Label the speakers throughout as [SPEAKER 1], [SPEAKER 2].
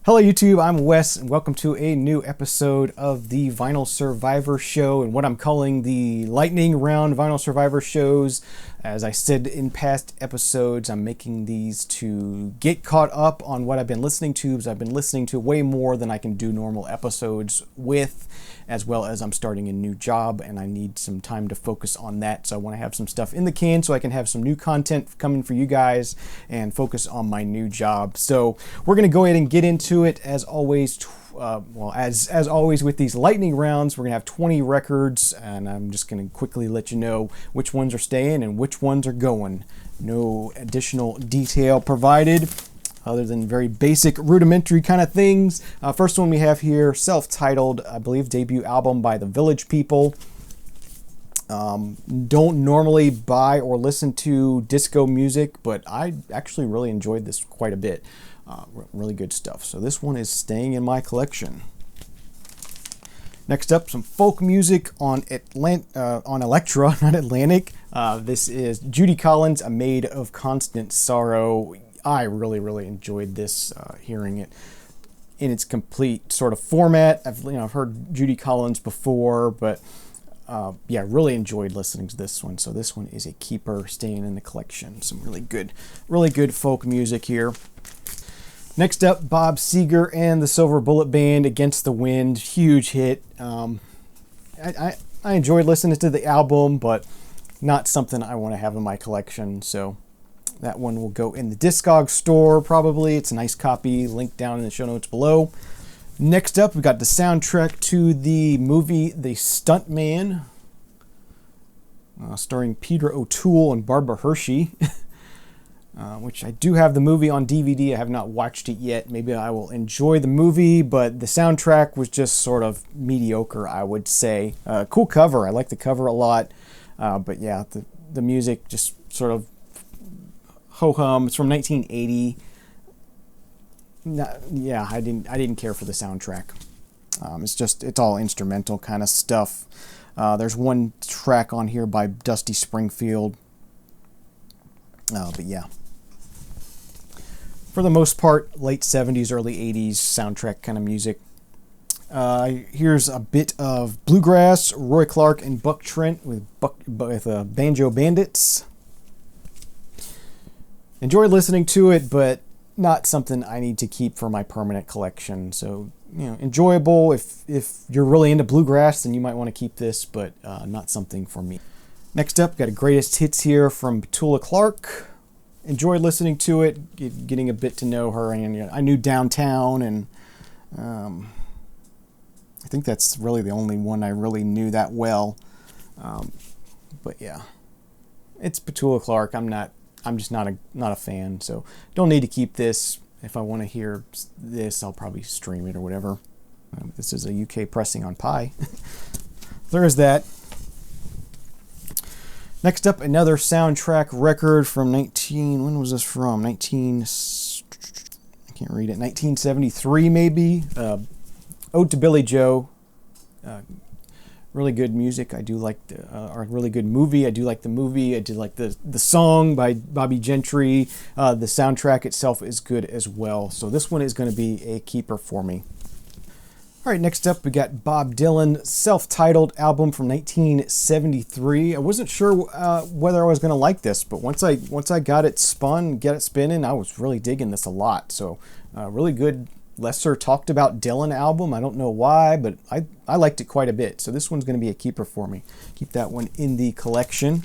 [SPEAKER 1] Hello YouTube, I'm Wes and welcome to a new episode of the Vinyl Survivor Show and what I'm calling the lightning round Vinyl Survivor shows. As I said in past episodes, I'm making these to get caught up on what I've been listening to, because I've been listening to way more than I can do normal episodes with, as well as I'm starting a new job and I need some time to focus on that. So I want to have some stuff in the can so I can have some new content coming for you guys and focus on my new job. So we're going to go ahead and get into it as always. As always with these lightning rounds, we're gonna have 20 records, and I'm just gonna quickly let you know which ones are staying and which ones are going. No additional detail provided, other than very basic, rudimentary kind of things. First one we have here, self-titled, I believe, debut album by the Village People. Don't normally buy or listen to disco music, but I actually really enjoyed this quite a bit. Really good stuff. So this one is staying in my collection. Next up, some folk music on Elektra, not Atlantic. This is Judy Collins, A Maid of Constant Sorrow. I really enjoyed this, hearing it in its complete sort of format. I've heard Judy Collins before, but yeah, really enjoyed listening to this one. So this one is a keeper, staying in the collection. Some really good folk music here. Next up, Bob Seeger and the Silver Bullet Band, Against the Wind. Huge hit. I enjoyed listening to the album, but not something I want to have in my collection. So that one will go in the Discog store probably. It's a nice copy, linked down in the show notes below. Next up, we've got the soundtrack to the movie The Stunt Man, starring Peter O'Toole and Barbara Hershey. Which I do have the movie on DVD. I have not watched it yet. Maybe I will enjoy the movie, but the soundtrack was just sort of mediocre, I would say. Cool cover. I like the cover a lot. But yeah, the music just sort of ho-hum. It's from 1980. Yeah, I didn't care for the soundtrack. It's all instrumental kind of stuff. There's one track on here by Dusty Springfield. But yeah. For the most part, late 70s, early 80s soundtrack kind of music. Here's a bit of Bluegrass, Roy Clark and Buck Trent with Banjo Bandits. Enjoyed listening to it, but not something I need to keep for my permanent collection. So, enjoyable. If you're really into Bluegrass, then you might want to keep this, but not something for me. Next up, got a greatest hits here from Petula Clark. Enjoyed listening to it, getting a bit to know her, and I knew Downtown, and I think that's really the only one I really knew that well. But yeah, it's Petula Clark. I'm just not a fan, so don't need to keep this. If I want to hear this, I'll probably stream it or whatever. This is a UK pressing on Pi. There is that. Next up, another soundtrack record from when was this from? I can't read it. 1973 maybe. Ode to Billy Joe. Really good music. I do like a really good movie. I do like the movie. I do like the song by Bobby Gentry. The soundtrack itself is good as well. So this one is going to be a keeper for me. All right, next up we got Bob Dylan, self-titled album from 1973. I wasn't sure whether I was going to like this, but once I got it spinning, I was really digging this a lot. So really good, lesser talked about Dylan album. I don't know why, but I liked it quite a bit. So this one's going to be a keeper for me. Keep that one in the collection.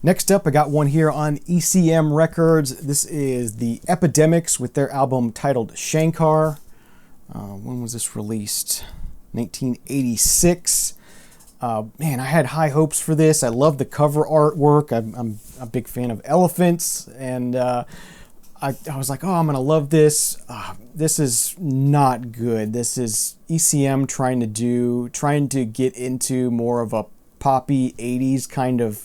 [SPEAKER 1] Next up, I got one here on ECM Records. This is the Epidemics with their album titled Shankar. When was this released? 1986. Man, I had high hopes for this. I love the cover artwork. I'm a big fan of elephants, and I was like, oh, I'm gonna love this. This is not good. This is ECM trying to get into more of a poppy 80s kind of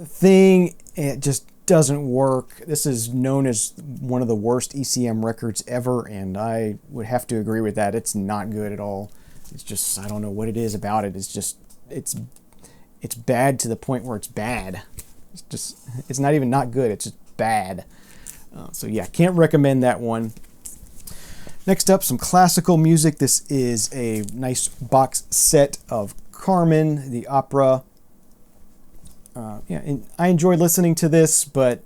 [SPEAKER 1] thing. It just doesn't work. This is known as one of the worst ECM records ever, and I would have to agree with that. It's not good at all. It's just, I don't know what it is about it. It's bad to the point where it's bad. It's not even not good. It's just bad. So yeah, can't recommend that one. Next up, some classical music. This is a nice box set of Carmen the Opera. And I enjoyed listening to this, but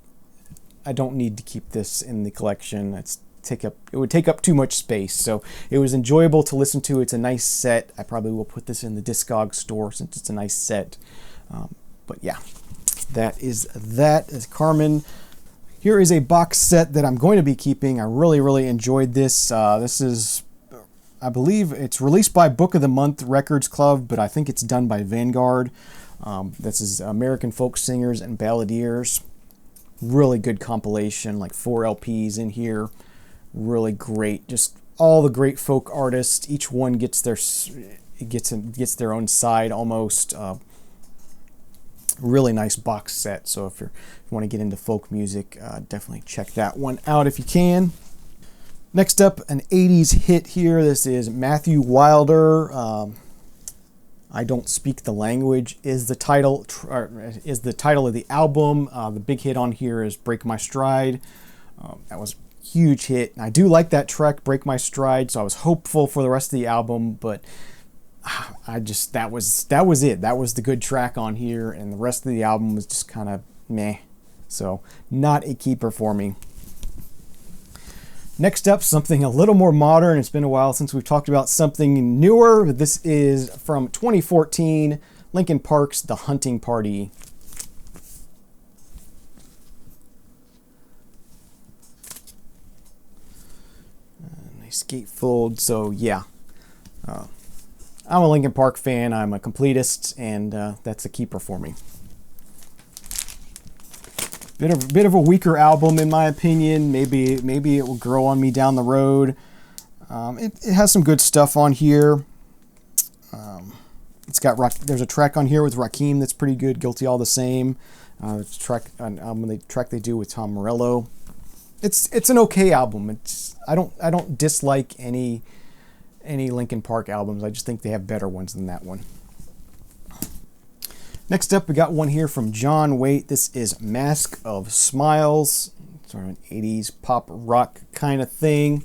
[SPEAKER 1] I don't need to keep this in the collection. It would take up too much space. So it was enjoyable to listen to. It's a nice set. I probably will put this in the Discog store since it's a nice set. But yeah, that is Carmen. Here is a box set that I'm going to be keeping. I really, really enjoyed this. This is, I believe it's released by Book of the Month Records Club, but I think it's done by Vanguard. This is American Folk Singers and Balladeers. Really good compilation, like 4 LPs in here. Really great. Just all the great folk artists. Each one gets their own side almost. Really nice box set. So if you want to get into folk music, definitely check that one out if you can. Next up, an 80s hit here. This is Matthew Wilder. I Don't Speak the Language is the title of the album. The big hit on here is Break My Stride. That was a huge hit. And I do like that track, Break My Stride, so I was hopeful for the rest of the album, but that was it. That was the good track on here, and the rest of the album was just kind of meh. So not a keeper for me. Next up, something a little more modern. It's been a while since we've talked about something newer. This is from 2014, Linkin Park's The Hunting Party. Nice gatefold. So yeah, I'm a Linkin Park fan. I'm a completist, and that's a keeper for me. Bit of a weaker album in my opinion. Maybe it will grow on me down the road. It has some good stuff on here. There's a track on here with Rakim that's pretty good. Guilty All the Same. It's the track they do with Tom Morello. It's an okay album. I don't dislike any Linkin Park albums. I just think they have better ones than that one. Next up, we got one here from John Waite. This is Mask of Smiles. Sort of an 80s pop rock kind of thing.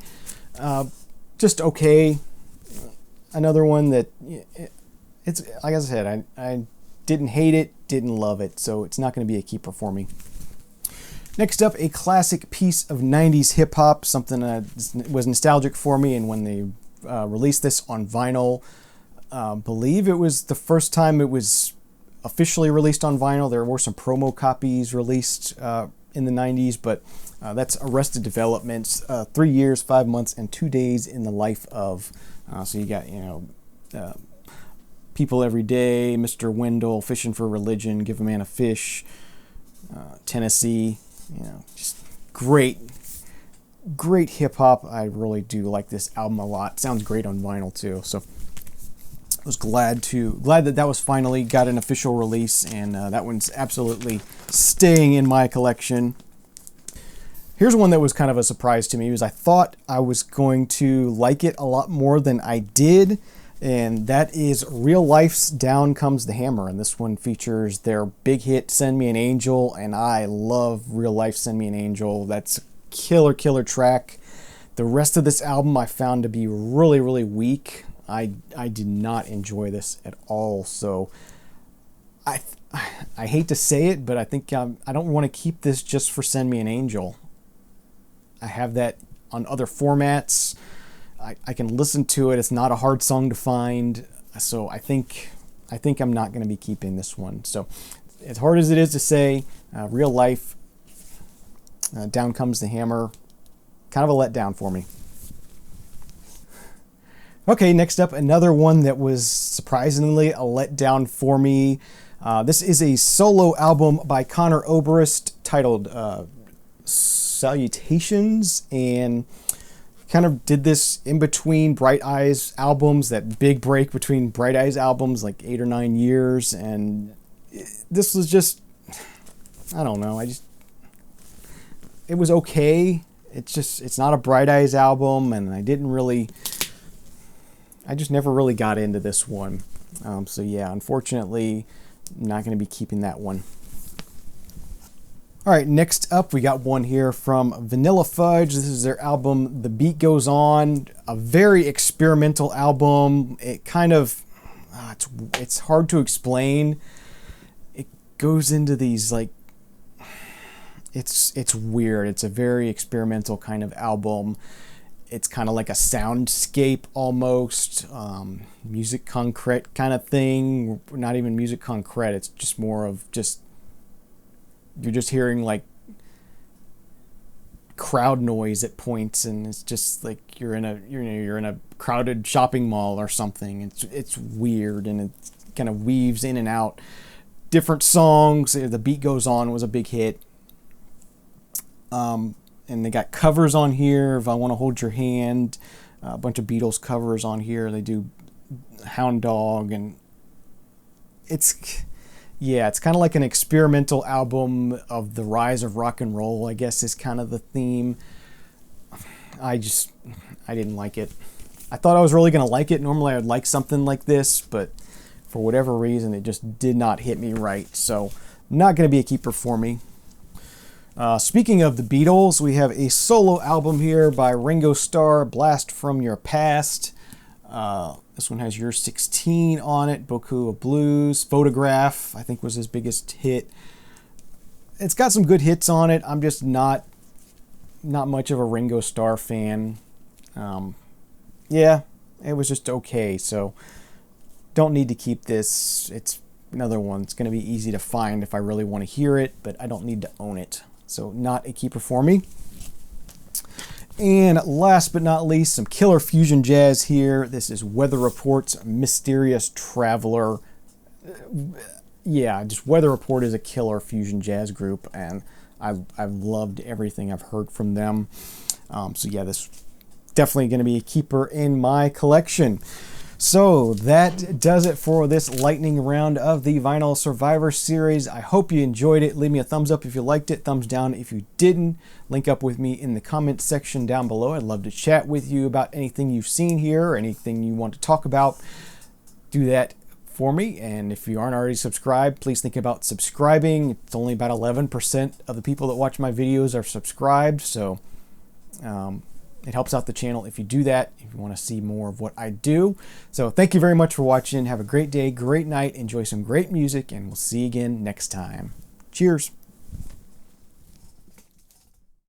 [SPEAKER 1] Just okay. Another one that, it's like I said, I didn't hate it, didn't love it, so it's not going to be a keeper for me. Next up, a classic piece of 90s hip-hop, something that was nostalgic for me, and when they released this on vinyl, believe it was the first time it was officially released on vinyl. There were some promo copies released in the 90s, but that's Arrested Development's 3 years, 5 months, and 2 days in the life of. So you got, People Every Day, Mr. Wendell, Fishing for Religion, Give a Man a Fish, Tennessee, just great hip hop. I really do like this album a lot. Sounds great on vinyl too. So I was glad that was finally got an official release, and that one's absolutely staying in my collection. Here's one that was kind of a surprise to me, because I thought I was going to like it a lot more than I did, and that is Real Life's Down Comes the Hammer, and this one features their big hit Send Me an Angel, and I love Real Life Send Me an Angel. That's a killer track. The rest of this album I found to be really, really weak. I did not enjoy this at all, so I hate to say it, but I think I don't want to keep this just for Send Me an Angel. I have that on other formats. I can listen to it. It's not a hard song to find, so I think I'm not going to be keeping this one. So as hard as it is to say, Real Life, Down Comes the Hammer, kind of a letdown for me. Okay, next up, another one that was surprisingly a letdown for me. This is a solo album by Conor Oberst titled Salutations, and kind of did this in between Bright Eyes albums, that big break between Bright Eyes albums, like 8 or 9 years, and this was just, I don't know, it was okay. It's not a Bright Eyes album, and I just never really got into this one. So yeah, unfortunately, I'm not going to be keeping that one. All right, next up we got one here from Vanilla Fudge. This is their album The Beat Goes On, a very experimental album. It kind of, it's hard to explain. It goes into these like, it's weird. It's a very experimental kind of album. It's kind of like a soundscape almost, music concrete kind of thing. Not even music concrete. It's just more of just, you're just hearing like crowd noise at points, and it's just like you're in a crowded shopping mall or something. It's weird, and it kind of weaves in and out different songs. The Beat Goes On was a big hit. And they got covers on here. If I Want to Hold Your Hand, a bunch of Beatles covers on here. They do Hound Dog, and it's kind of like an experimental album of the rise of rock and roll, I guess, is kind of the theme. I didn't like it. I thought I was really going to like it. Normally I would like something like this, but for whatever reason, it just did not hit me right. So, not going to be a keeper for me. Speaking of the Beatles, we have a solo album here by Ringo Starr, Blast from Your Past. This one has Year 16 on it, Beaucoup of Blues, Photograph, I think was his biggest hit. It's got some good hits on it. I'm just not much of a Ringo Starr fan. Yeah, it was just okay, so don't need to keep this. It's another one. It's going to be easy to find if I really want to hear it, but I don't need to own it. So not a keeper for me. And last but not least, some killer fusion jazz here. This is Weather Report's Mysterious Traveler. Yeah, just Weather Report is a killer fusion jazz group, and I've loved everything I've heard from them. So yeah, this definitely going to be a keeper in my collection. So that does it for this lightning round of the Vinyl Survivor series. I hope you enjoyed it. Leave me a thumbs up if you liked it, thumbs down if you didn't. Link up with me in the comments section down below. I'd love to chat with you about anything you've seen here or anything you want to talk about. Do that for me. And if you aren't already subscribed, please think about subscribing. It's only about 11% of the people that watch my videos are subscribed, so it helps out the channel if you do that, if you want to see more of what I do. So thank you very much for watching. Have a great day, great night, enjoy some great music, and we'll see you again next time. Cheers.